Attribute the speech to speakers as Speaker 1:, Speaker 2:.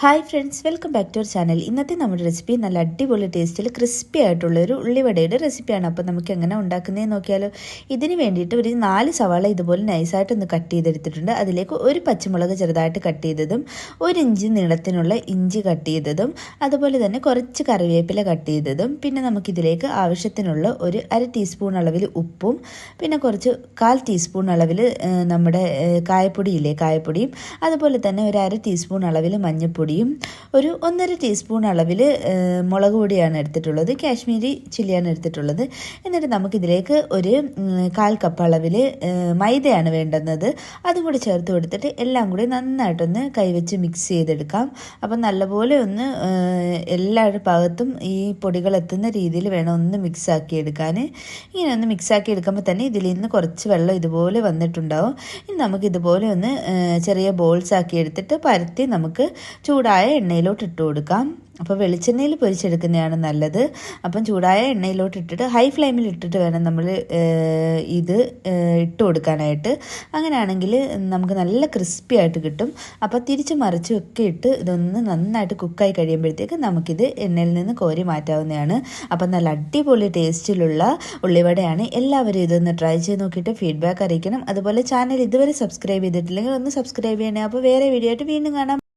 Speaker 1: Hi friends, welcome back to our channel. ഇന്നത്തെ നമ്മുടെ recipe നല്ല അടിപൊളി ടേസ്റ്റിൽ ക്രിസ്പി ആയിട്ടുള്ളൊരു ഉള്ളിവടയുടെ റെസിപ്പിയാണ്. അപ്പോൾ നമുക്ക് എങ്ങനെ ഉണ്ടാക്കുന്നതെന്ന് നോക്കിയാലോ. ഇതിന് വേണ്ടിയിട്ട് ഒരു 4 സവാള ഇതുപോലെ നൈസായിട്ടൊന്ന് കട്ട് ചെയ്തെടുത്തിട്ടുണ്ട്. അതിലേക്ക് ഒരു പച്ചമുളക് ചെറുതായിട്ട് കട്ട് ചെയ്തതും, 1 ഇഞ്ച് നീളത്തിനുള്ള ഇഞ്ചി കട്ട് ചെയ്തതും, അതുപോലെ തന്നെ കുറച്ച് കറിവേപ്പില കട്ട് ചെയ്തതും, പിന്നെ നമുക്കിതിലേക്ക് ആവശ്യത്തിനുള്ള ഒരു 1/2 ടീസ്പൂൺ അളവിൽ ഉപ്പും, പിന്നെ കുറച്ച് 1/4 ടീസ്പൂൺ അളവിൽ നമ്മുടെ കായപ്പൊടിയും, അതുപോലെ തന്നെ ഒരു 1/2 ടീസ്പൂൺ അളവിൽ മഞ്ഞൾപ്പൊടി, ഒരു 1.5 ടീസ്പൂൺ അളവിൽ മുളക് പൊടിയാണ് എടുത്തിട്ടുള്ളത്, കാശ്മീരി ചില്ലിയാണ് എടുത്തിട്ടുള്ളത്. എന്നിട്ട് നമുക്കിതിലേക്ക് ഒരു 1/4 കപ്പ് അളവിൽ മൈദയാണ് വേണ്ടുന്നത്. അതും കൂടി ചേർത്ത് കൊടുത്തിട്ട് എല്ലാം കൂടി നന്നായിട്ടൊന്ന് കൈവച്ച് മിക്സ് ചെയ്തെടുക്കാം. അപ്പം നല്ലപോലെ ഒന്ന് എല്ലാ ഭാഗത്തും ഈ പൊടികൾ എത്തുന്ന രീതിയിൽ വേണം ഒന്ന് മിക്സാക്കി എടുക്കാൻ. ഇങ്ങനെ ഒന്ന് മിക്സാക്കി എടുക്കുമ്പോൾ തന്നെ ഇതിൽ നിന്ന് കുറച്ച് വെള്ളം ഇതുപോലെ വന്നിട്ടുണ്ടാവും. ഇനി നമുക്കിതുപോലെ ഒന്ന് ചെറിയ ബോൾസ് ആക്കി എടുത്തിട്ട് പരത്തി നമുക്ക് ചൂടായ എണ്ണയിലോട്ട് ഇട്ട് കൊടുക്കാം. അപ്പോൾ വെളിച്ചെണ്ണയിൽ പൊരിച്ചെടുക്കുന്നതാണ് നല്ലത്. അപ്പം ചൂടായ എണ്ണയിലോട്ട് ഇട്ടിട്ട് ഹൈ ഫ്ലെയിമിൽ ഇട്ടിട്ട് വേണം നമ്മൾ ഇത് ഇട്ട് കൊടുക്കാനായിട്ട്. അങ്ങനെയാണെങ്കിൽ നമുക്ക് നല്ല ക്രിസ്പി ആയിട്ട് കിട്ടും. അപ്പോൾ തിരിച്ച് മറിച്ചും ഒക്കെ ഇട്ട് ഇതൊന്ന് നന്നായിട്ട് കുക്കായി കഴിയുമ്പോഴത്തേക്ക് നമുക്കിത് എണ്ണയിൽ നിന്ന് കോരി മാറ്റാവുന്നതാണ്. അപ്പം നല്ല അടിപൊളി ടേസ്റ്റിലുള്ള ഉള്ളിവടയാണ്. എല്ലാവരും ഇതൊന്ന് ട്രൈ ചെയ്ത് നോക്കിയിട്ട് ഫീഡ്ബാക്ക് അറിയിക്കണം. അതുപോലെ ചാനൽ ഇതുവരെ സബ്സ്ക്രൈബ് ചെയ്തിട്ടില്ലെങ്കിൽ ഒന്ന് സബ്സ്ക്രൈബ് ചെയ്യണേ. അപ്പോൾ വേറെ വീഡിയോ ആയിട്ട് വീണ്ടും കാണാം.